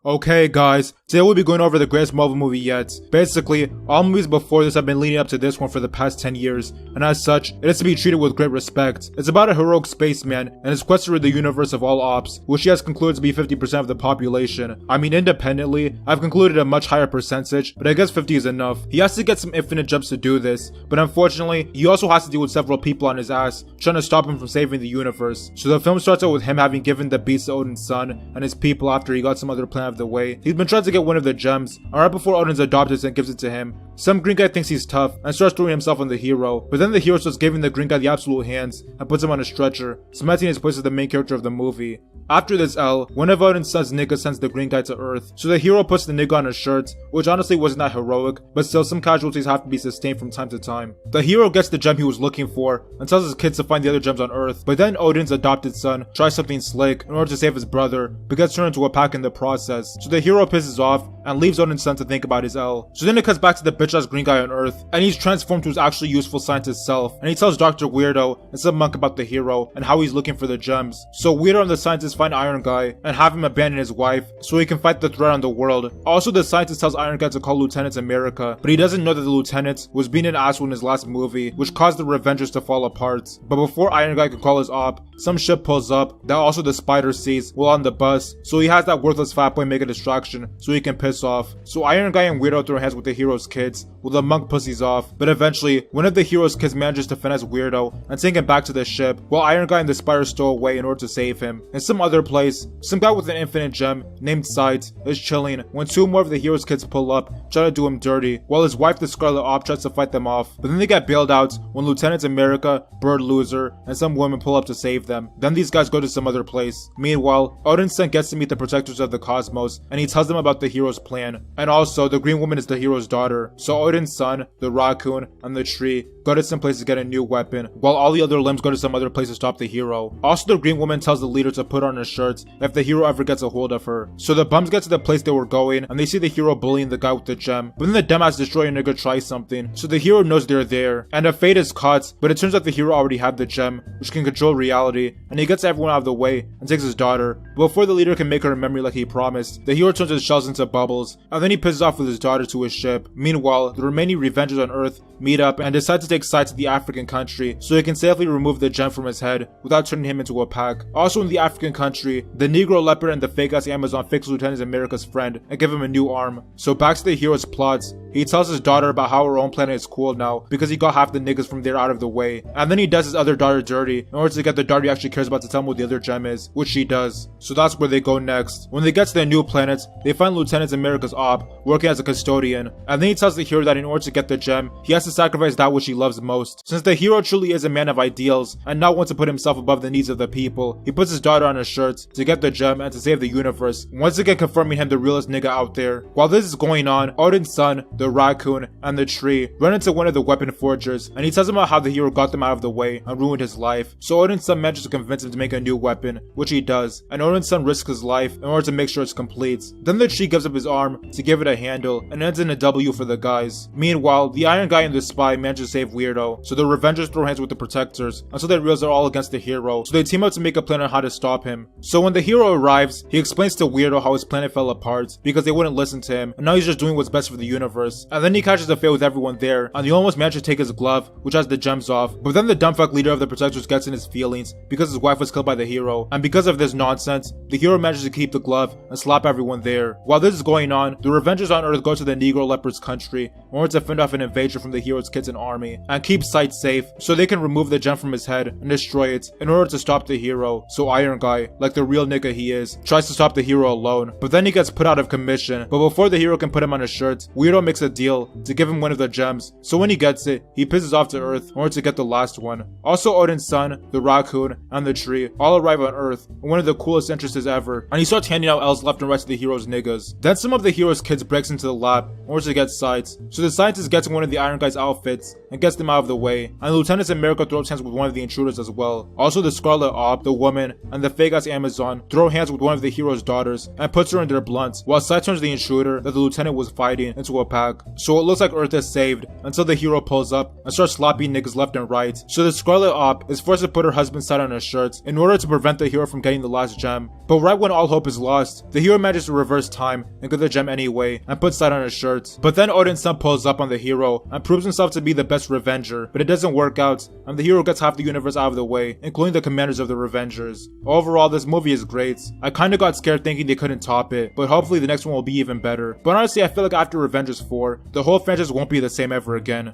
Okay guys, today we'll be going over the greatest Marvel movie yet. Basically, all movies before this have been leading up to this one for the past 10 years, and as such, it is to be treated with great respect. It's about a heroic spaceman and his quest to rid the universe of all ops, which he has concluded to be 50% of the population. I mean, independently, I've concluded a much higher percentage, but I guess 50 is enough. He has to get some infinite jumps to do this, but unfortunately, he also has to deal with several people on his ass, trying to stop him from saving the universe. So the film starts out with him having given the beast to Odin's son and his people after he got some other plan of the way. He's been trying to get one of the gems, and right before Odin's adopted it and gives it to him, some green guy thinks he's tough and starts throwing himself on the hero, but then the hero starts giving the green guy the absolute hands and puts him on a stretcher, cementing his place as the main character of the movie. After this L, one of Odin's son's niggas sends the green guy to Earth, so the hero puts the nigga on his shirt, which honestly wasn't that heroic, but still some casualties have to be sustained from time to time. The hero gets the gem he was looking for and tells his kids to find the other gems on Earth, but then Odin's adopted son tries something slick in order to save his brother, but gets turned into a pack in the process, so the hero pisses off and leaves Odin's son to think about his L. So then it cuts back to the bitch-ass green guy on Earth, and he's transformed to his actually useful scientist self, and he tells Dr. Weirdo and some monk about the hero and how he's looking for the gems. So Weirdo and the scientist find Iron Guy and have him abandon his wife so he can fight the threat on the world. Also, the scientist tells Iron Guy to call Lieutenant America, but he doesn't know that the lieutenant was being an asshole in his last movie, which caused the Avengers to fall apart. But before Iron Guy could call his op, some ship pulls up that also the Spider sees while on the bus, so he has that worthless fat boy make a distraction so he can piss off. So Iron Guy and Weirdo throw hands with the hero's kids, while the monk pussies off, but eventually, one of the hero's kids manages to finesse Weirdo and take him back to the ship, while Iron Guy and the Spider stow away in order to save him. In some other place, some guy with an infinite gem, named Sight, is chilling when two more of the hero's kids pull up, try to do him dirty, while his wife the Scarlet Op tries to fight them off, but then they get bailed out when Lieutenant America, Bird Loser, and some women pull up to save them. Then these guys go to some other place. Meanwhile, Odin's son gets to meet the protectors of the cosmos, and he tells them about the hero's plan. And also, the green woman is the hero's daughter, so Odin's son, the raccoon, and the tree go to some place to get a new weapon, while all the other limbs go to some other place to stop the hero. Also, the green woman tells the leader to put on her shirt if the hero ever gets a hold of her. So the bums get to the place they were going, and they see the hero bullying the guy with the gem, but then the dumbass destroyer nigga tries something, so the hero knows they're there, and a fate is caught, but it turns out the hero already had the gem, which can control reality, and he gets everyone out of the way and takes his daughter. But before the leader can make her a memory like he promised, the hero turns his shells into bubbles, and then he pisses off with his daughter to his ship. Meanwhile, the remaining Revengers on Earth meet up and decide to take Sight to the African country so he can safely remove the gem from his head without turning him into a pack. Also in the African country, the Negro Leopard and the fake-ass Amazon fix Lieutenant America's friend and give him a new arm. So back to the hero's plots, he tells his daughter about how her own planet is cool now because he got half the niggas from there out of the way, and then he does his other daughter dirty in order to get the daughter he actually cares about to tell him what the other gem is, which she does. So that's where they go next. When they get to their new planet, they find Lieutenant America's op working as a custodian, and then he tells the hero that in order to get the gem, he has to sacrifice that which he loves most. Since the hero truly is a man of ideals and not want to put himself above the needs of the people, he puts his daughter on his shirt to get the gem and to save the universe, once again confirming him the realest nigga out there. While this is going on, Odin's son, the raccoon, and the tree run into one of the weapon forgers, and he tells him about how the hero got them out of the way and ruined his life. So Odin's son manages to convince him to make a new weapon, which he does, and Odin's son risks his life in order to make sure it's complete. Then the tree gives up his arm to give it a handle and ends in a W for the guys. Meanwhile, the Iron Guy and the spy manage to save Weirdo, so the Revengers throw hands with the protectors until they realize they're all against the hero, so they team up to make a plan on how to stop him. So when the hero arrives, he explains to Weirdo how his planet fell apart because they wouldn't listen to him, and now he's just doing what's best for the universe. And then he catches a fight with everyone there, and they almost manage to take his glove, which has the gems off, but then the dumbfuck leader of the protectors gets in his feelings because his wife was killed by the hero, and because of this nonsense, the hero manages to keep the glove and slap everyone there. While this is going on, the Revengers on Earth go to the Negro Leopard's country in order to fend off an invasion from the hero's kids and army, and keep Sight safe so they can remove the gem from his head and destroy it in order to stop the hero. So Iron Guy, like the real nigga he is, tries to stop the hero alone, but then he gets put out of commission. But before the hero can put him on his shirt, Weirdo makes a deal to give him one of the gems, so when he gets it, he pisses off to Earth in order to get the last one. Also Odin's son, the raccoon, and the tree all arrive on Earth in one of the coolest entrances ever, and he starts handing out L's left and right to the hero's niggas. Then some of the hero's kids breaks into the lab in order to get Sight, so the scientist gets in one of the Iron Guy's outfits and gets them out of the way, and Lieutenant America throws hands with one of the intruders as well. Also the Scarlet Op, the woman, and the fake-ass Amazon throw hands with one of the hero's daughters and puts her in their blunts, while Sight turns the intruder that the lieutenant was fighting into a pack. attack. So it looks like Earth is saved until the hero pulls up and starts slopping niggas left and right. So the Scarlet Op is forced to put her husband's side on her shirt in order to prevent the hero from getting the last gem. But right when all hope is lost, the hero manages to reverse time and get the gem anyway and puts side on his shirt. But then Odin's son pulls up on the hero and proves himself to be the best Revenger, but it doesn't work out and the hero gets half the universe out of the way, including the commanders of the Revengers. Overall, this movie is great. I kinda got scared thinking they couldn't top it, but hopefully the next one will be even better. But honestly, I feel like after Avengers 4, the whole franchise won't be the same ever again.